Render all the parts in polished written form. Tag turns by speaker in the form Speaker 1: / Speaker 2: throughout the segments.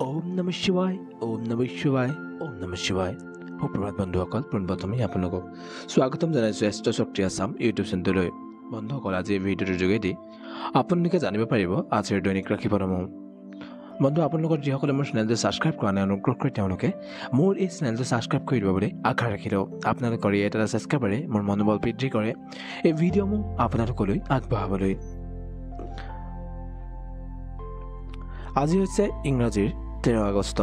Speaker 1: ओम नमः शिवाय ओम नमः शिवाय ओम नमः शिवाय সুপ্ৰভাত বন্ধুসকল পোনপ্ৰথমে আপোনালোকক স্বাগতম জনাইছোঁ এষ্ট্ৰ শক্তি আসাম ইউটিউব চেনেললৈ। বন্ধুসকল আজি এই ভিডিঅ'টোৰ যোগেদি আপোনালোকে জানিব পাৰিব আজিৰ দৈনিক ৰাশিফলসমূহ। বন্ধু আপোনালোকৰ যিসকলে মোৰ চেনেলটো ছাবস্ক্ৰাইব কৰা নাই অনুগ্ৰহ কৰি তেওঁলোকে মোৰ এই চেনেলটো ছাবস্ক্ৰাইব কৰি দিব বুলি আশা ৰাখিলোঁ। আপোনালোকৰ এই এটা ছাবস্ক্ৰাইবাৰে মোৰ মনোবল বৃদ্ধি কৰে এই ভিডিঅ'সমূহ আপোনালোকলৈ আগবঢ়াবলৈ। আজি হৈছে ইংৰাজীৰ 13 আগষ্ট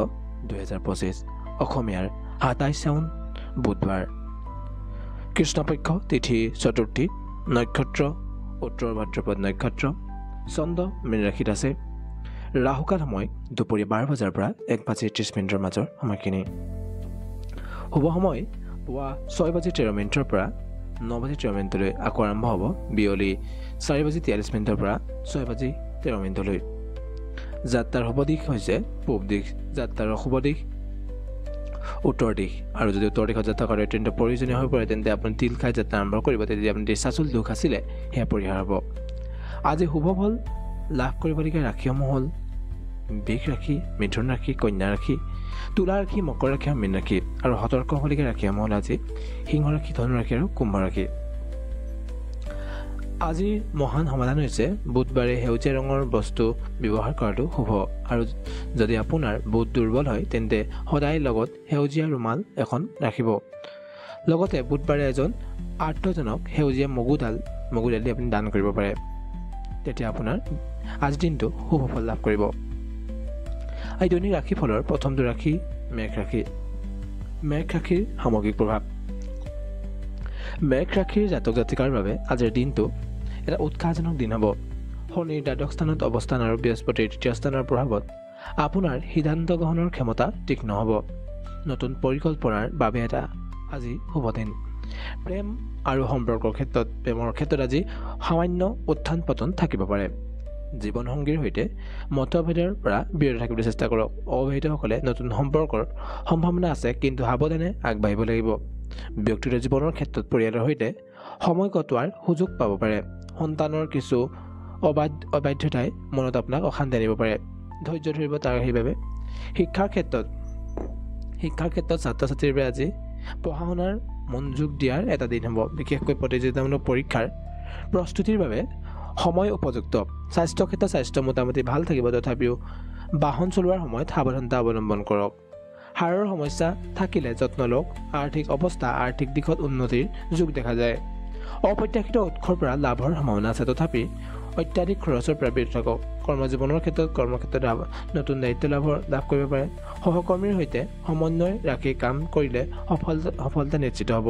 Speaker 1: 2025, অসমীয়াৰ 27 শাওন বুধবাৰ, কৃষ্ণপক্ষ তিথি চতুৰ্থী, নক্ষত্ৰ উত্তৰ ভাদ্ৰপদ নক্ষত্ৰ, চন্দ্ৰ মীন ৰাশিত আছে। ৰাহুকাল সময় দুপৰীয়া 12 বজাৰ পৰা 1:30 মাজৰ সময়খিনি। শুভ সময় পুৱা 6:13 পৰা 9:13 আকৌ আৰম্ভ হ'ব। বিয়লি 4:43 পৰা 6:13। যাত্ৰাৰ শুভ দিশ হৈছে পূব দিশ, যাত্ৰাৰ অশুভ দিশ উত্তৰ দিশ। আৰু যদি উত্তৰ দিশত যাত্ৰা কৰে অত্যন্ত প্ৰয়োজনীয় হৈ পৰে তেন্তে আপুনি তিল খাই যাত্ৰা আৰম্ভ কৰিব, তেতিয়া আপুনি চাচুল দুখ আছিলে সেয়া পৰিহাৰ হ'ব। আজি শুভ ফল লাভ কৰিবলগীয়া ৰাশিসমূহ হ'ল বৃষ ৰাশি, মিথুন ৰাশি, কন্যা ৰাশি, তুলা ৰাশি, মকৰ ৰাশি আৰু মীন ৰাশি। আৰু সতৰ্ক হ'বলগীয়া ৰাশিসমূহ হ'ল আজি সিংহ ৰাশি, ধনু ৰাশি আৰু কুম্ভ ৰাশি। আজিৰ মহান সমাধান হৈছে বুধবাৰে সেউজীয়া ৰঙৰ বস্তু ব্যৱহাৰ কৰাটো শুভ। আৰু যদি আপোনাৰ বুধ দুৰ্বল হয় তেন্তে সদায় লগত সেউজীয়া ৰুমাল এখন ৰাখিব। লগতে বুধবাৰে এজন আৰ্তজনক সেউজীয়া মগু দাল দি আপুনি দান কৰিব পাৰে, তেতিয়া আপোনাৰ আজিৰ দিনটো শুভ ফল লাভ কৰিব। এই দৈনিক ৰাশিফলৰ প্ৰথমটো ৰাশি মেঘ ৰাশি। মেঘ ৰাশিৰ সামগ্ৰিক প্ৰভাৱ। মেঘ ৰাশিৰ জাতক জাতিকাৰ বাবে আজিৰ দিনটো এটা উৎসাহজনক দিন হ'ব। শনিৰ দ্বাদশ স্থানত অৱস্থান আৰু বৃহস্পতিৰ তৃতীয় স্থানৰ প্ৰভাৱত আপোনাৰ সিদ্ধান্ত গ্ৰহণৰ ক্ষমতা তীক্ষ্ণ হ'ব। নতুন পৰিকল্পনাৰ বাবে এটা আজি শুভ দিন। প্ৰেম আৰু সম্পৰ্কৰ ক্ষেত্ৰত প্ৰেমৰ ক্ষেত্ৰত আজি সামান্য উত্থান পতন থাকিব পাৰে। জীৱনসংগীৰ সৈতে মতভেদৰ পৰা বিৰত থাকিবলৈ চেষ্টা কৰক। অবিবাহিতসকলে নতুন সম্পৰ্কৰ সম্ভাৱনা আছে, কিন্তু সাৱধানে আগবাঢ়িব লাগিব। ব্যক্তিগত জীৱনৰ ক্ষেত্ৰত পৰিয়ালৰ সৈতে সময় কটোৱাৰ সুযোগ পাব পাৰে। সন্তানৰ কিছু অবাধ্যতাই মনত আপোনাক অশান্তি আনিব পাৰে, ধৈৰ্য ধৰিব তাৰ সেইবাবে। শিক্ষাৰ ক্ষেত্ৰত ছাত্ৰ ছাত্ৰীৰ বাবে আজি পঢ়া শুনাৰ মনোযোগ দিয়াৰ এটা দিন হ'ব। বিশেষকৈ প্ৰতিযোগিতামূলক পৰীক্ষাৰ প্ৰস্তুতিৰ বাবে সময় উপযুক্ত। স্বাস্থ্য ক্ষেত্ৰত স্বাস্থ্য মোটামুটি ভাল থাকিব, তথাপিও বাহন চলোৱাৰ সময়ত সাৱধানতা অৱলম্বন কৰক। হাড়ৰ সমস্যা থাকিলে যত্ন লওক। আৰ্থিক দিশত উন্নতিৰ যোগ দেখা যায়। অপ্ৰত্যাশিত উৎসৰ পৰা লাভৰ সম্ভাৱনা আছে, তথাপি অত্যাধিক খৰচৰ পৰা বিৰত থাকক। কৰ্মজীৱনৰ ক্ষেত্ৰত নতুন দায়িত্ব লাভ কৰিব পাৰে। সহকৰ্মীৰ সৈতে সমন্বয় ৰাখি কাম কৰিলে সফলতা নিশ্চিত হ'ব।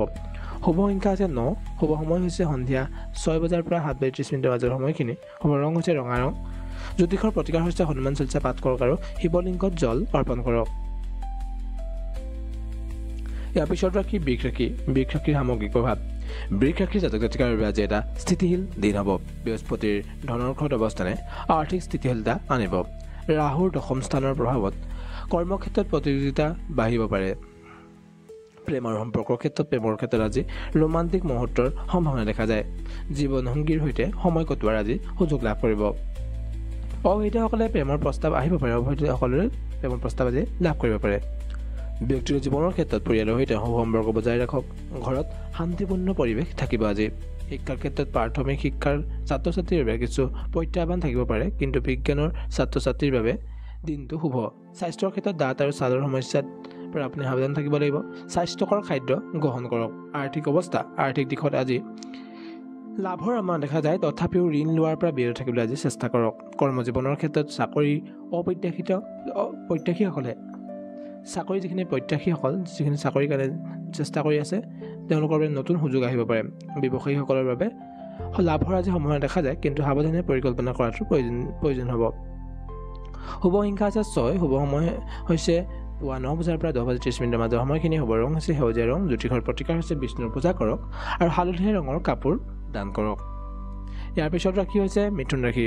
Speaker 1: শুভ সংখ্যা আছে 9। শুভ সময় হৈছে সন্ধিয়া 6 বজাৰ পৰা 7:30 মাজৰ সময়খিনি। শুভ ৰং হৈছে ৰঙা ৰং। জ্যোতিষৰ প্ৰতিকাৰ হৈছে হনুমান চালিচা পাঠ কৰক আৰু শিৱলিংগত জল অৰ্পণ কৰক। ইয়াৰ পিছত ৰাশি বৃষ ৰাশি। বৃষ ৰাশিৰ সামগ্ৰিক প্ৰভাৱ। বৃষ ৰাশিৰ জাতক জাতিকাৰ বাবে আজি এটা স্থিতিশীল দিন হ'ব। বৃহস্পতিৰ ধনৰ ঘৰত অৱস্থানে আৰ্থিক স্থিতিশীলতা আনিব। ৰাহুৰ দশম স্থানৰ প্ৰভাৱত কৰ্মক্ষেত্ৰত প্ৰতিযোগিতা বাঢ়িব পাৰে। প্ৰেমৰ ক্ষেত্ৰত আজি ৰোমান্টিক মুহূৰ্তৰ সম্ভাৱনা দেখা যায়। জীৱনসংগীৰ সৈতে সময় কটোৱাৰ আজি সুযোগ লাভ কৰিব। অবিবাহিতসকলে প্ৰেমৰ প্ৰস্তাৱ আহিব পাৰে। অবিবাহিতসকলে প্ৰেমৰ প্ৰস্তাৱ আজি লাভ কৰিব পাৰে। ব্যক্তিগত জীৱনৰ ক্ষেত্ৰত পৰিয়ালৰ সৈতে সুসম্পৰ্ক বজাই ৰাখক। ঘৰত শান্তিপূৰ্ণ পৰিৱেশ থাকিব আজি। শিক্ষাৰ ক্ষেত্ৰত প্ৰাথমিক শিক্ষাৰ ছাত্ৰ ছাত্ৰীৰ বাবে কিছু প্ৰত্যাহ্বান থাকিব পাৰে, কিন্তু বিজ্ঞানৰ ছাত্ৰ ছাত্ৰীৰ বাবে দিনটো শুভ। স্বাস্থ্যৰ ক্ষেত্ৰত দাঁত আৰু ছালৰ সমস্যাৰ পৰা আপুনি সাৱধান থাকিব লাগিব। স্বাস্থ্যকৰ খাদ্য গ্ৰহণ কৰক। আৰ্থিক দিশত আজি লাভৰ আমাৰ দেখা যায়, তথাপিও ঋণ লোৱাৰ পৰা বিৰত থাকিবলৈ আজি চেষ্টা কৰক। কৰ্মজীৱনৰ ক্ষেত্ৰত যিখিনি চাকৰিৰ কাৰণে চেষ্টা কৰি আছে তেওঁলোকৰ বাবে নতুন সুযোগ আহিব পাৰে। ব্যৱসায়ীসকলৰ বাবে লাভৰ আজি সম্ভাৱনা দেখা যায়, কিন্তু সাৱধানে পৰিকল্পনা কৰাটো প্ৰয়োজন হ'ব। শুভ সংখ্যা আছে 6। শুভ সময় হৈছে পুৱা 9 বজাৰ পৰা 10:30 মাজৰ সময়খিনি। শুভ ৰং হৈছে সেউজীয়া ৰং। জ্যোতিষৰ প্ৰতিকাৰ হৈছে বিষ্ণুৰ পূজা কৰক আৰু হালধীয়া ৰঙৰ কাপোৰ দান কৰক। ইয়াৰ পিছত ৰাশি হৈছে মিথুন ৰাশি।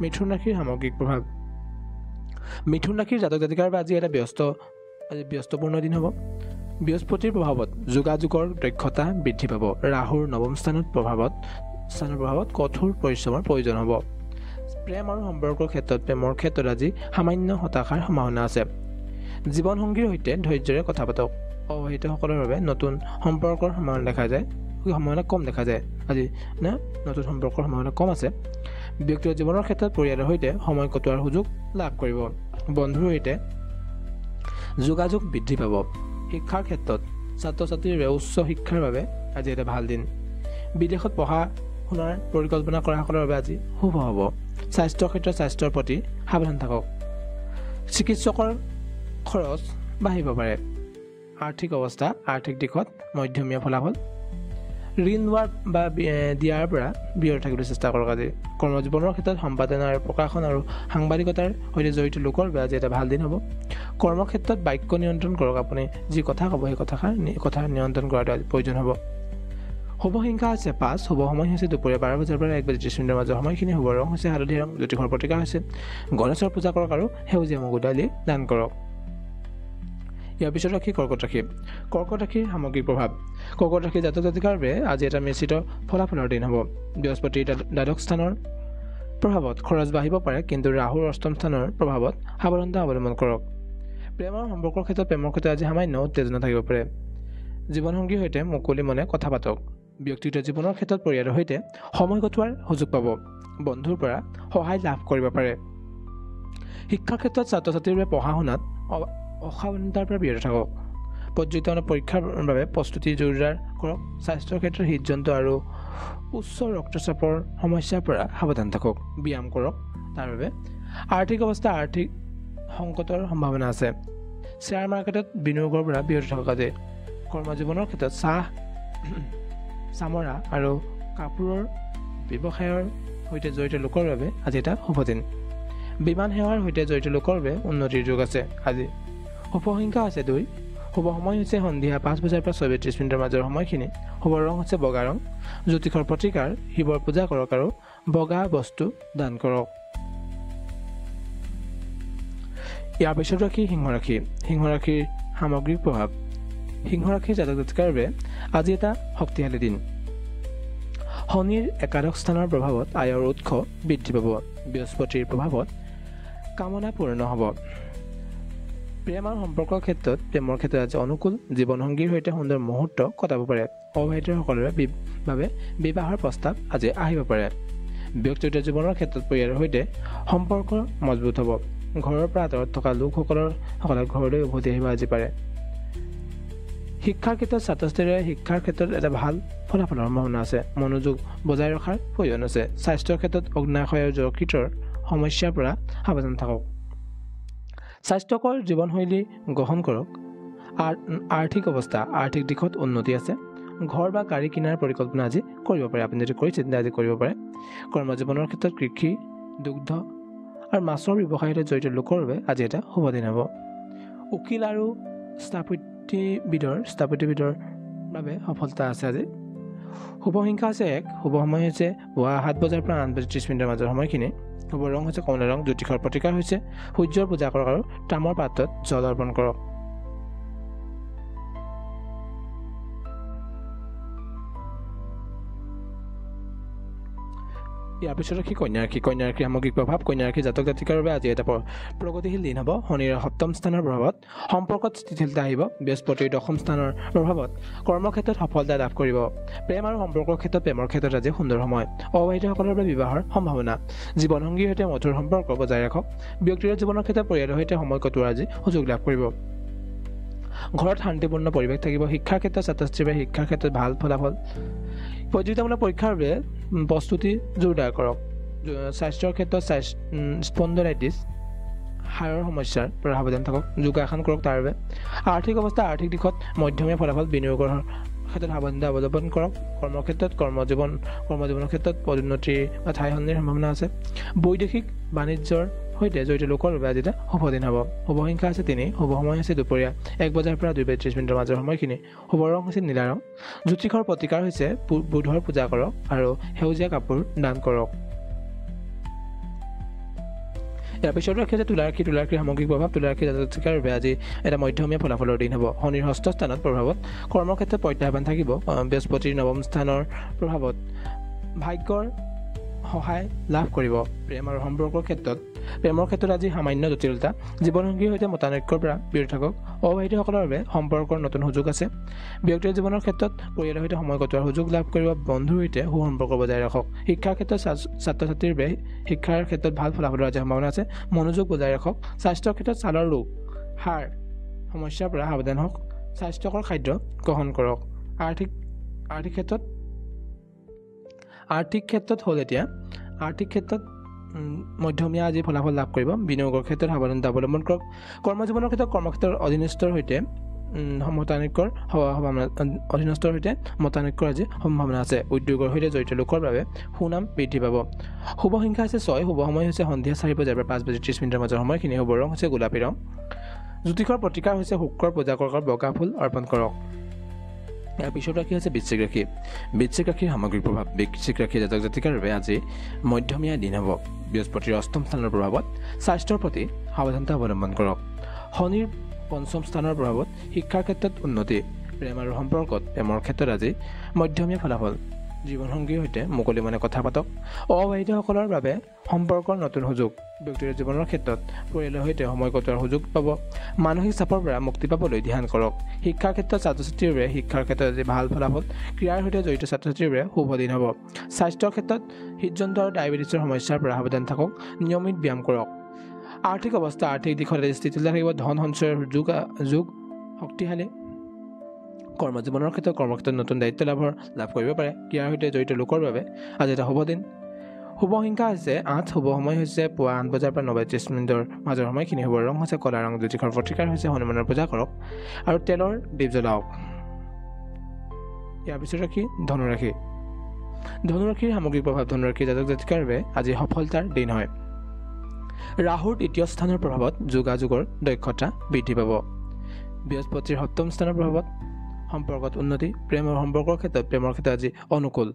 Speaker 1: মিথুন ৰাশিৰ সামগ্ৰিক প্ৰভাৱ। মিথুন ৰাশিৰ জাতক জাতিকাৰ বাবে আজি এটা ব্যস্তপূৰ্ণ দিন হ'ব। বৃহস্পতিৰ প্ৰভাৱত যোগাযোগৰ দক্ষতা বৃদ্ধি পাব। ৰাহুৰ নৱম স্থানৰ প্ৰভাৱত কঠোৰ পৰিশ্ৰমৰ প্ৰয়োজন হ'ব। প্ৰেম আৰু সম্পৰ্কৰ ক্ষেত্ৰত প্ৰেমৰ ক্ষেত্ৰত আজি সামান্য হতাশাৰ সম্ভাৱনা আছে। জীৱনসংগীৰ সৈতে ধৈৰ্যৰে কথা পাতক। অবিবাহিতসকলৰ বাবে নতুন সম্পৰ্কৰ সম্ভাৱনা দেখা যায়, সম্ভাৱনা কম দেখা যায়। আজি নতুন সম্পৰ্কৰ সম্ভাৱনা কম আছে। ব্যক্তিগত জীৱনৰ ক্ষেত্ৰত পৰিয়ালৰ সৈতে সময় কটোৱাৰ সুযোগ লাভ কৰিব। বন্ধুৰ সৈতে যোগাযোগ বৃদ্ধি পাব। শিক্ষাৰ ক্ষেত্ৰত ছাত্ৰ ছাত্ৰীৰ বাবে উচ্চ শিক্ষাৰ বাবে আজি এটা ভাল দিন। বিদেশত পঢ়া শুনাৰ পৰিকল্পনা কৰাসকলৰ বাবে আজি শুভ হ'ব। স্বাস্থ্যৰ ক্ষেত্ৰত স্বাস্থ্যৰ প্ৰতি সাৱধান থাকক। চিকিৎসকৰ খৰচ বাঢ়িব পাৰে। আৰ্থিক অৱস্থা আৰ্থিক দিশত মধ্যমীয়া ফলাফল। ঋণ লোৱাৰ বা দিয়াৰ পৰা বিৰত থাকিবলৈ চেষ্টা কৰক। আজি কৰ্মজীৱনৰ ক্ষেত্ৰত সম্পাদনা আৰু প্ৰকাশন আৰু সাংবাদিকতাৰ সৈতে জড়িত লোকৰ বাবে আজি এটা ভাল দিন হ'ব। কৰ্মক্ষেত্ৰত বাক্য নিয়ন্ত্ৰণ কৰক। আপুনি যি কথা ক'ব সেই কথা নিয়ন্ত্ৰণ কৰাটো আজি প্ৰয়োজন হ'ব। শুভ সংখ্যা হৈছে 5। শুভ সময় হৈছে দুপৰীয়া 12 বজাৰ পৰা 1 বাজি 30 মিনিটৰ মাজৰ সময়খিনি। শুভ ৰং হৈছে হালধীয়া ৰং। জ্যোতিষৰ প্ৰতিকাৰ হৈছে গণেশৰ পূজা কৰক আৰু সেউজীয়া মগু দালি দান কৰক। ইয়াৰ পিছত ৰাশি কৰ্কট ৰাশি। কৰ্কট ৰাশিৰ সামগ্ৰিক প্ৰভাৱ। কৰ্কট ৰাশিৰ জাতক জাতিকাৰ বাবে আজি এটা মিশ্ৰিত ফলাফলৰ দিন হ'ব। বৃহস্পতিৰ দ্বাদশ স্থানৰ প্ৰভাৱত খৰচ বাঢ়িব পাৰে, কিন্তু ৰাহুৰ অষ্টম স্থানৰ প্ৰভাৱত সাৱধানতা অৱলম্বন কৰক। প্ৰেমৰ সম্পৰ্কৰ ক্ষেত্ৰত প্ৰেমৰ ক্ষেত্ৰত আজি সামান্য উত্তেজনা থাকিব পাৰে। জীৱনসংগীৰ সৈতে মুকলি মনে কথা পাতক। ব্যক্তিগত জীৱনৰ ক্ষেত্ৰত পৰিয়ালৰ সৈতে সময় কটোৱাৰ সুযোগ পাব। বন্ধুৰ পৰা সহায় লাভ কৰিব পাৰে। শিক্ষাৰ ক্ষেত্ৰত ছাত্ৰ ছাত্ৰীৰ বাবে পঢ়া শুনাত অসাৱধানতাৰ পৰা বিৰত থাকক। পৰ্যটন পৰীক্ষাৰ বাবে প্ৰস্তুতি জোৰদাৰ কৰক। স্বাস্থ্যৰ ক্ষেত্ৰত হৃদযন্ত্ৰ আৰু উচ্চ ৰক্তচাপৰ সমস্যাৰ পৰা সাৱধান থাকক। ব্যায়াম কৰক তাৰ বাবে। আৰ্থিক অৱস্থা আৰ্থিক সংকটৰ সম্ভাৱনা আছে। শ্বেয়াৰ মাৰ্কেটত বিনিয়োগৰ পৰা বিৰত থাকক। আজি কৰ্মজীৱনৰ ক্ষেত্ৰত চাহ চামৰা আৰু কাপোৰৰ ব্যৱসায়ৰ সৈতে জড়িত লোকৰ বাবে আজি এটা শুভ দিন। বিমান সেৱাৰ সৈতে জড়িত লোকৰ বাবে উন্নতিৰ যোগ আছে। আজি শুভ সংখ্যা আছে 2। শুভ সময় হৈছে সন্ধিয়া 5 বজাৰ পৰা 6:30 মিনিটৰ মাজৰ সময়খিনি। শুভ ৰং হৈছে বগা ৰং। জ্যোতিষৰ প্ৰতিকাৰ শিৱৰ পূজা কৰক আৰু বগা বস্তু দান কৰক। ইয়াৰ পিছত ৰাশি সিংহ ৰাশি। সিংহ ৰাশিৰ সামগ্ৰিক প্ৰভাৱ। সিংহ ৰাশিৰ জাতক জাতিকাৰ বাবে আজি এটা শক্তিশালী দিন। শনিৰ একাদশ স্থানৰ প্ৰভাৱত আয়ৰ উৎস বৃদ্ধি পাব। বৃহস্পতিৰ প্ৰভাৱত কামনা পূৰ্ণ হ'ব। প্ৰেম আৰু সম্পৰ্কৰ ক্ষেত্ৰত প্ৰেমৰ ক্ষেত্ৰত আজি অনুকূল। জীৱনসংগীৰ সৈতে সুন্দৰ মুহূৰ্ত কটাব পাৰে। অবিবাহিতসকলৰ বাবে বিবাহৰ প্ৰস্তাৱ আজি আহিব পাৰে। ব্যক্তিগত জীৱনৰ ক্ষেত্ৰত পৰিয়ালৰ সৈতে সম্পৰ্ক মজবুত হ'ব। ঘৰৰ পৰা আঁতৰত থকা লোকসকলৰ ঘৰলৈ উভতি আহিব আজি পাৰে। শিক্ষাৰ ক্ষেত্ৰত ছাত্ৰ ছাত্ৰীৰ শিক্ষাৰ ক্ষেত্ৰত এটা ভাল ফলাফলৰ সম্ভাৱনা আছে। মনোযোগ বজাই ৰখাৰ প্ৰয়োজন আছে। স্বাস্থ্যৰ ক্ষেত্ৰত অগ্নাশয় আৰু যকৃতৰ সমস্যাৰ পৰা সাৱধান থাকক। স্বাস্থ্যকৰ জীৱনশৈলী গ্ৰহণ কৰক। আৰ্থিক অৱস্থা আৰ্থিক দিশত উন্নতি আছে। ঘৰ বা গাড়ী কিনাৰ পৰিকল্পনা আজি কৰিব পাৰে। আপুনি যদি কৰিছে তেন্তে আজি কৰিব পাৰে। কৰ্মজীৱনৰ ক্ষেত্ৰত কৃষি দুগ্ধ আৰু মাছৰ ব্যৱসায়ত জড়িত লোকৰ বাবে আজি এটা শুভ দিন হ'ব। উকিল আৰু স্থপতিবিদৰ বাবে সফলতা আছে। আজি শুভ সংখ্যা আছে 1। শুভ সময় হৈছে পুৱা 7 বজাৰ পৰা 8:30 মিনিটৰ মাজৰ সময়খিনি। শুভ ৰং হৈছে কমলা ৰং। জ্যোতিষৰ প্ৰতিকাৰ হৈছে সূৰ্যৰ পূজা কৰক আৰু তামৰ পাত্ৰত জল অৰ্পণ কৰক। ইয়াৰ পিছত ৰাশি কন্যা ৰাশি। কন্যা ৰাশিৰ সামগ্ৰিক প্ৰভাৱ। কন্যা ৰাশিৰ জাতক জাতিকাৰ বাবে আজি এটা প্ৰগতিশীল দিন হ'ব। শনিৰ 7ম স্থানৰ প্ৰভাৱত সম্পৰ্কত স্থিতিশীলতা আহিব। বৃহস্পতিৰ 10ম স্থানৰ প্ৰভাৱত কৰ্মক্ষেত্ৰত সফলতা লাভ কৰিব। প্ৰেম আৰু সম্পৰ্কৰ ক্ষেত্ৰত প্ৰেমৰ ক্ষেত্ৰত আজি সুন্দৰ সময়। অবিবাহিতসকলৰ বাবে বিবাহৰ সম্ভাৱনা। জীৱনসংগীৰ সৈতে মধুৰ সম্পৰ্ক বজাই ৰাখক। ব্যক্তিগত জীৱনৰ ক্ষেত্ৰত পৰিয়ালৰ সৈতে সময় কটোৱাৰ আজি সুযোগ লাভ কৰিব। ঘৰত শান্তিপূৰ্ণ পৰিৱেশ থাকিব। শিক্ষাৰ ক্ষেত্ৰত ছাত্ৰ ছাত্ৰীৰ বাবে শিক্ষাৰ ক্ষেত্ৰত ভাল ফলাফল। প্ৰতিযোগিতামূলক পৰীক্ষাৰ বাবে প্ৰস্তুতি জোৰদাৰ কৰক। স্বাস্থ্যৰ ক্ষেত্ৰত স্পণ্ডলাইটিছ হাড়ৰ সমস্যাৰ পৰা সাৱধান থাকক। যোগাসন কৰক তাৰ বাবে। আৰ্থিক অৱস্থা আৰ্থিক দিশত মধ্যমীয়া ফলাফল। বিনিয়োগৰ ক্ষেত্ৰত সাৱধানতা অৱলম্বন কৰক। কৰ্মক্ষেত্ৰত কৰ্মজীৱনৰ ক্ষেত্ৰত পদোন্নতি বা ঠাই সলনিৰ সম্ভাৱনা আছে। বৈদেশিক বাণিজ্যৰ সৈতে জড়িত লোকৰ বাবে আজি এটা শুভ দিন হ'ব। শুভ সংখ্যা আছে 3। শুভ সময় হৈছে দুপৰীয়া 1 বজাৰ পৰা 2:30 মিনিটৰ মাজৰ সময়খিনি। শুভ ৰং হৈছে নীলা ৰং। জ্যোতিষৰ প্ৰতিকাৰ হৈছে বুধৰ পূজা কৰক আৰু সেউজীয়া কাপোৰ দান কৰক। ইয়াৰ পিছত ৰাশি আছে তুলা ৰাশি। তুলা ৰাশিৰ সামগ্ৰিক প্ৰভাৱ। তুলা ৰাশিৰ জাতক জাতিকাৰ বাবে আজি এটা মধ্যমীয়া ফলাফলৰ দিন হ'ব। শনিৰ 6ষ্ঠ স্থানত প্ৰভাৱত কৰ্মক্ষেত্ৰত প্ৰত্যাহ্বান থাকিব। বৃহস্পতিৰ 9ম স্থানৰ প্ৰভাৱত ভাগ্যৰ সহায় লাভ কৰিব। প্ৰেম আৰু সম্পৰ্কৰ ক্ষেত্ৰত আজি সামান্য জটিলতা। জীৱনসংগীৰ সৈতে মতানৈক্যৰ পৰা বিৰত থাকক। অবিবাহিতসকলৰ বাবে সম্পৰ্কৰ নতুন সুযোগ আছে। ব্যক্তিগত জীৱনৰ ক্ষেত্ৰত পৰিয়ালৰ সৈতে সময় কটোৱাৰ সুযোগ লাভ কৰিব। বন্ধুৰ সৈতে সুসম্পৰ্ক বজাই ৰাখক। শিক্ষাৰ ক্ষেত্ৰত ছাত্ৰ ছাত্ৰীৰ বাবে শিক্ষাৰ ক্ষেত্ৰত ভাল ফলাফলৰ আজি সম্ভাৱনা আছে। মনোযোগ বজাই ৰাখক। স্বাস্থ্যৰ ক্ষেত্ৰত ছালৰ ৰোগ, হাড় সমস্যাৰ পৰা সাৱধান হওক। স্বাস্থ্যকৰ খাদ্য গ্ৰহণ কৰক। আৰ্থিক ক্ষেত্ৰত মধ্যমীয়া আজি ফলাফল লাভ কৰিব। বিনিয়োগৰ ক্ষেত্ৰত সাৱধানতা অৱলম্বন কৰক। কৰ্মজীৱনৰ ক্ষেত্ৰত কৰ্মক্ষেত্ৰৰ অধীনস্থৰ সৈতে মতানৈক্যৰ আজি সম্ভাৱনা আছে। উদ্যোগৰ সৈতে জড়িত লোকৰ বাবে সুনাম বৃদ্ধি পাব। শুভ সংখ্যা হৈছে 6। শুভ সময় হৈছে সন্ধিয়া 4 বজাৰ পৰা 5 বাজি 30 মিনিটৰ মাজৰ সময়খিনি। শুভ ৰং হৈছে গোলাপী ৰং। জ্যোতিষৰ প্ৰতিকাৰ হৈছে শুক্ৰৰ পূজা কৰক, বগা ফুল অৰ্পণ কৰক। ইয়াৰ পিছত ৰাশি হৈছে বৃশ্চিক ৰাশি। বৃশ্চিক ৰাশিৰ সামগ্ৰিক প্ৰভাৱ। বৃশ্চিক ৰাশিৰ জাতক জাতিকাৰ বাবে আজি মধ্যমীয়া দিন হ'ব। বৃহস্পতিৰ অষ্টম স্থানৰ প্ৰভাৱত স্বাস্থ্যৰ প্ৰতি সাৱধানতা অৱলম্বন কৰক। শনিৰ পঞ্চম স্থানৰ প্ৰভাৱত শিক্ষাৰ ক্ষেত্ৰত উন্নতি। প্ৰেম আৰু সম্পৰ্কত প্ৰেমৰ ক্ষেত্ৰত আজি মধ্যমীয়া ফলাফল। জীৱনসংগীৰ সৈতে মুকলি মনে কথা পাতক। অবিবাহিতসকলৰ বাবে সম্পৰ্কৰ নতুন সুযোগ। ব্যক্তিগত জীৱনৰ ক্ষেত্ৰত পৰিয়ালৰ সৈতে সময় কটোৱাৰ সুযোগ পাব। মানসিক চাপৰ পৰা মুক্তি পাবলৈ ধ্যান কৰক। শিক্ষাৰ ক্ষেত্ৰত ছাত্ৰ ছাত্ৰীৰ বাবে শিক্ষাৰ ক্ষেত্ৰত আজি ভাল ফলাফল। ক্ৰীড়াৰ সৈতে জড়িত ছাত্ৰ ছাত্ৰীৰ বাবে শুভ দিন হ'ব। স্বাস্থ্যৰ ক্ষেত্ৰত হৃদযন্ত্ৰ আৰু ডায়েবেটিছৰ সমস্যাৰ পৰা সাৱধান থাকক। নিয়মিত ব্যায়াম কৰক। আৰ্থিক অৱস্থা আৰ্থিক দিশত স্থিতিশীল থাকিব। ধন সঞ্চয়ৰ যোগ শক্তিশালী। কৰ্মজীৱনৰ ক্ষেত্ৰত নতুন দায়িত্ব লাভ কৰিব পাৰে। ক্ৰীড়াৰ সৈতে জড়িত লোকৰ বাবে আজি এটা শুভ দিন। শুভ সংখ্যা হৈছে 8। শুভ সময় হৈছে পুৱা 8 বজাৰ পৰা 9 বাজি 30 মিনিটৰ মাজৰ সময়খিনি। শুভ ৰং হৈছে কলা ৰং। জ্যোতিষৰ প্ৰতিকাৰ হৈছে হনুমানৰ পূজা কৰক আৰু তেলৰ দীপ জ্বলাওক। ইয়াৰ পিছত ৰাশি ধনুৰাশি। ধনুৰাশিৰ সামগ্ৰিক প্ৰভাৱ। ধনুৰাশিৰ জাতক জাতিকাৰ বাবে আজি সফলতাৰ দিন হয়। ৰাহুৰ 3য় স্থানৰ প্ৰভাৱত যোগাযোগৰ দক্ষতা বৃদ্ধি পাব। বৃহস্পতিৰ 7ম স্থানৰ প্ৰভাৱত সম্পৰ্কত উন্নতি। প্ৰেম আৰু সম্পৰ্কৰ ক্ষেত্ৰত প্ৰেমৰ ক্ষেত্ৰত আজি অনুকূল।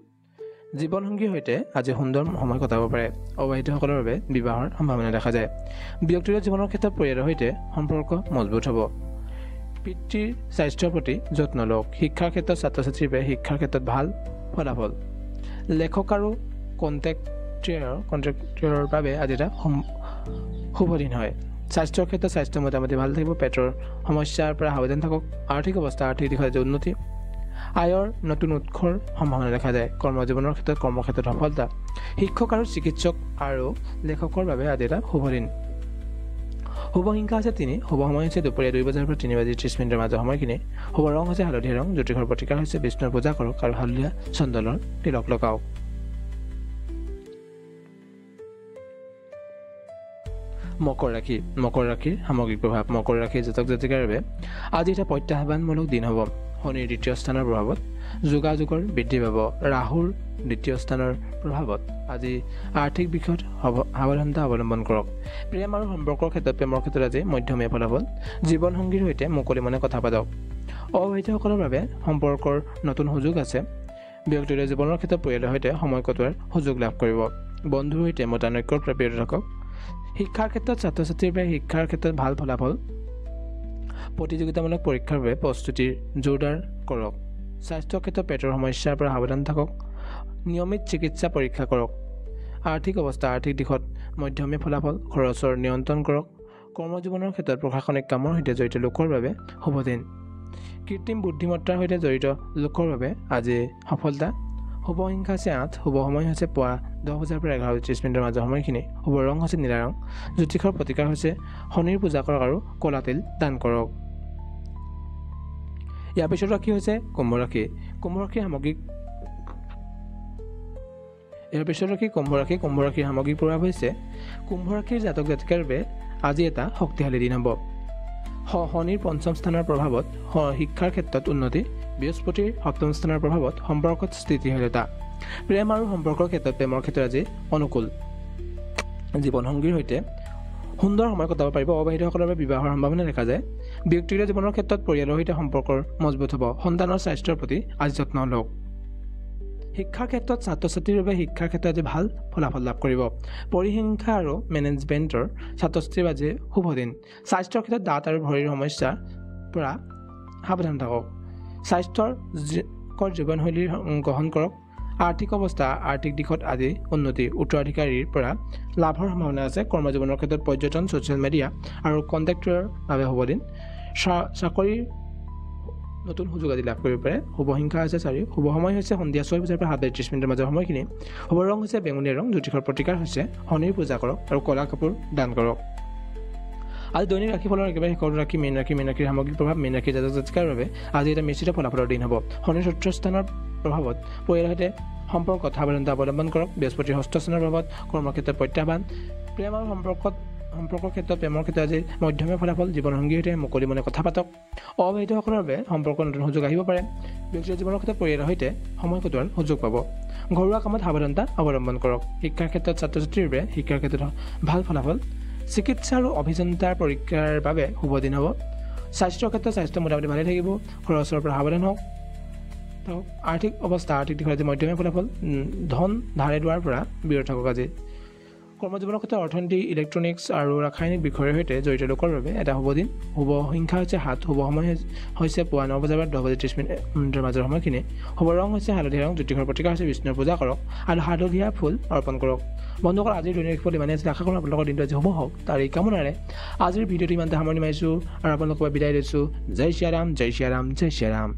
Speaker 1: জীৱনসংগীৰ সৈতে আজি সুন্দৰ সময় কটাব পাৰে। অবিবাহিতসকলৰ বাবে বিবাহৰ সম্ভাৱনা দেখা যায়। ব্যক্তিগত জীৱনৰ ক্ষেত্ৰত পৰিয়ালৰ সৈতে সম্পৰ্ক মজবুত হ'ব। পিতৃৰ স্বাস্থ্যৰ প্ৰতি যত্ন লওক। শিক্ষাৰ ক্ষেত্ৰত ছাত্ৰ ছাত্ৰীৰ বাবে শিক্ষাৰ ক্ষেত্ৰত ভাল ফলাফল। লেখক আৰু কণ্ট্ৰেক্টৰৰ বাবে আজি এটা শুভ দিন হয়। স্বাস্থ্যৰ ক্ষেত্ৰত স্বাস্থ্য মোটামুটি ভাল থাকিব। পেটৰ সমস্যাৰ পৰা সাৱধান থাকক। আৰ্থিক অৱস্থা আৰ্থিক দিশত উন্নতি। আয়ৰ নতুন উৎসৰ সম্ভাৱনা দেখা যায়। কৰ্মজীৱনৰ ক্ষেত্ৰত কৰ্মক্ষেত্ৰত সফলতা। শিক্ষক আৰু চিকিৎসক আৰু লেখকৰ বাবে আজি এটা শুভ দিন। শুভ সংখ্যা হৈছে 3। শুভ সময় হৈছে দুপৰীয়া 2 বজাৰ পৰা 3 বাজি 30 মিনিটৰ মাজৰ সময়খিনি। শুভ ৰং হৈছে হালধীয়া ৰং। জ্যোতিষৰ প্ৰতিকাৰ হৈছে বিষ্ণুৰ পূজা কৰক আৰু হালধীয়া চন্দনৰ তিলক লগাওক। মকৰ ৰাশি। মকৰ ৰাশিৰ সামগ্ৰিক প্ৰভাৱ। মকৰ ৰাশিৰ জাতক জাতিকাৰ বাবে আজি এটা প্ৰত্যাহ্বানমূলক দিন হ'ব। শনিৰ 2য় স্থানৰ প্ৰভাৱত যোগাযোগৰ বৃদ্ধি পাব। ৰাহুৰ 2য় স্থানৰ প্ৰভাৱত আজি আৰ্থিক বিষয়ত সাৱধানতা অৱলম্বন কৰক। প্ৰেম আৰু সম্পৰ্কৰ ক্ষেত্ৰত প্ৰেমৰ ক্ষেত্ৰত আজি মধ্যমীয়া ফলাফল। জীৱনসংগীৰ সৈতে মুকলি মনে কথা পাতক। অবিবাহিতসকলৰ বাবে সম্পৰ্কৰ নতুন সুযোগ আছে। ব্যক্তিগত জীৱনৰ ক্ষেত্ৰত পৰিয়ালৰ সৈতে সময় কটোৱাৰ সুযোগ লাভ কৰিব। বন্ধুৰ সৈতে মতানৈক্যৰ পৰা বিৰত থাকক। শিক্ষাৰ ক্ষেত্ৰত ছাত্ৰ ছাত্ৰীৰ বাবে শিক্ষাৰ ক্ষেত্ৰত ভাল ফলাফল। প্ৰতিযোগিতামূলক পৰীক্ষাৰ বাবে প্ৰস্তুতি জোৰদাৰ কৰক। স্বাস্থ্যৰ ক্ষেত্ৰত পেটৰ সমস্যাৰ পৰা সাৱধান থাকক। নিয়মিত চিকিৎসা পৰীক্ষা কৰক। আৰ্থিক অৱস্থা আৰ্থিক দিশত মধ্যমীয়া ফলাফল। খৰচৰ নিয়ন্ত্ৰণ কৰক। কৰ্মজীৱনৰ ক্ষেত্ৰত প্ৰশাসনিক কামৰ সৈতে জড়িত লোকৰ বাবে শুভ দিন। কৃত্ৰিম বুদ্ধিমত্তাৰ সৈতে জড়িত লোকৰ বাবে আজি সফলতা। শুভ সংখ্যা হৈছে 8। শুভ সময় হৈছে পুৱা 10 বজাৰ পৰা 11 বাজি 30 মিনিটৰ মাজৰ সময়খিনি। শুভ ৰং হৈছে নীলা ৰং। জ্যোতিষৰ প্ৰতিকাৰ হৈছে শনিৰ পূজা কৰক আৰু ক'লা তিল দান কৰক। ইয়াৰ পিছত ৰাশি হৈছে কুম্ভ ৰাশি। কুম্ভ ৰাশিৰ সামগ্ৰিক প্ৰভাৱ হৈছে কুম্ভ ৰাশিৰ জাতক জাতিকাৰ বাবে আজি এটা শক্তিশালী দিন হ'ব। শনিৰ 5ম স্থানৰ প্ৰভাৱত শিক্ষাৰ ক্ষেত্ৰত উন্নতি। বৃহস্পতিৰ 7ম স্থানৰ প্ৰভাৱত সম্পৰ্কত স্থিতিশীলতা। প্ৰেম আৰু সম্পৰ্কৰ ক্ষেত্ৰত প্ৰেমৰ ক্ষেত্ৰত আজি অনুকূল। জীৱনসংগীৰ সৈতে সুন্দৰ সময় কটাব পাৰিব। অবিবাহিতসকলৰ বাবে বিবাহৰ সম্ভাৱনা দেখা যায়। ব্যক্তিগত জীৱনৰ ক্ষেত্ৰত পৰিয়ালৰ সৈতে সম্পৰ্কৰ মজবুত হ'ব। সন্তানৰ স্বাস্থ্যৰ প্ৰতি আজি যত্ন লওক। শিক্ষাৰ ক্ষেত্ৰত ছাত্ৰ ছাত্ৰীৰ বাবে শিক্ষাৰ ক্ষেত্ৰত আজি ভাল ফলাফল লাভ কৰিব। পৰিসংখ্যা আৰু মেনেজমেণ্টৰ ছাত্ৰ ছাত্ৰীৰ আজি শুভ দিন। স্বাস্থ্যৰ ক্ষেত্ৰত দাঁত আৰু ভৰিৰ সমস্যাৰ পৰা সাৱধান থাকক। স্বাস্থ্যকৰ জীৱনশৈলী গ্ৰহণ কৰক আৰ্থিক অৱস্থা আৰ্থিক দিশত আজি উন্নতি উত্তৰাধিকাৰীৰ পৰা লাভৰ সম্ভাৱনা আছে কৰ্মজীৱনৰ ক্ষেত্ৰত পৰ্যটন ছ'চিয়েল মিডিয়া আৰু কণ্টেক্টৰ বাবে শুভ দিন চাকৰিৰ নতুন সুযোগ আজি লাভ কৰিব পাৰে শুভ সংখ্যা হৈছে 4 শুভ সময় হৈছে সন্ধিয়া 6 বজাৰ পৰা 7:30 মিনিটৰ মাজৰ সময়খিনি শুভ ৰং হৈছে বেঙুনীয়া ৰং জ্যোতিষৰ প্ৰতিকাৰ হৈছে শনিৰ পূজা কৰক আৰু ক'লা কাপোৰ দান কৰক আজি দৈনিক ৰাশিফলৰ একেবাৰে শেষৰ ৰাশি মীন ৰাশিৰ সামগ্ৰিক প্ৰভাৱ মীন ৰাশিৰ জাতক জাতিকাৰ বাবে আজি এটা মিশ্ৰিত ফলাফলৰ দিন হ'ব শনিৰ চতুৰ্থ স্থানৰ প্ৰভাৱত পৰিয়ালৰ সৈতে সম্পৰ্কত সাৱধানতা অৱলম্বন কৰক বৃহস্পতিৰ ষষ্ঠ স্থানৰ প্ৰভাৱত কৰ্মক্ষেত্ৰত প্ৰত্যাহ্বান প্ৰেম আৰু সম্পৰ্কৰ ক্ষেত্ৰত প্ৰেমৰ ক্ষেত্ৰত আজি মধ্যমীয়া ফলাফল জীৱনসংগীৰ সৈতে মুকলি মনে কথা পাতক অবিবাহিতসকলৰ বাবে সম্পৰ্কৰ নতুন সুযোগ আহিব পাৰে ব্যক্তিগত জীৱনৰ ক্ষেত্ৰত পৰিয়ালৰ সৈতে সময় কটোৱাৰ সুযোগ পাব ঘৰুৱা কামত সাৱধানতা অৱলম্বন কৰক শিক্ষাৰ ক্ষেত্ৰত ছাত্ৰ ছাত্ৰীৰ বাবে শিক্ষাৰ ক্ষেত্ৰত ভাল ফলাফল চিকিৎসা আৰু অভিযন্তাৰ পৰীক্ষাৰ বাবে শুভ দিন হ'ব স্বাস্থ্যৰ ক্ষেত্ৰত স্বাস্থ্য মোটামুটি ভালে থাকিব খৰচৰ পৰা সাৱধান হওক আৰ্থিক অৱস্থা আৰ্থিক দিশত আজি মধ্যমীয়া ফলাফল ধন ধাৰে লোৱাৰ পৰা বিৰত থাকক আজি কৰ্মজীৱনৰ ক্ষেত্ৰত অৰ্থনীতি ইলেক্ট্ৰনিক্স আৰু ৰাসায়নিক বিষয়ৰ সৈতে জড়িত লোকৰ বাবে এটা শুভ দিন শুভ সংখ্যা হৈছে 7 শুভ সময় হৈছে পুৱা 9 বজাৰ পৰা 10:30 মিনিটৰ মাজৰ সময়খিনি শুভ ৰং হৈছে হালধীয়া ৰং জ্যোতিষৰ প্ৰতিকাৰ হৈছে বিষ্ণুৰ পূজা কৰক আৰু হালধীয়া ফুল অৰ্পণ কৰক বন্ধুসকল আজিৰ দৈনিক ৰাশিফল ইমানেই আছিল আশা কৰোঁ আপোনালোকৰ দিনটো আজি শুভ হওক তাৰ এই কামনাৰে আজিৰ ভিডিঅ'টো ইমানতে সামৰণি মাৰিছোঁ আৰু আপোনালোকৰ বিদায় লৈছোঁ জয় শ্ৰী ৰাম জয় শ্ৰী ৰাম জয় শ্ৰী ৰাম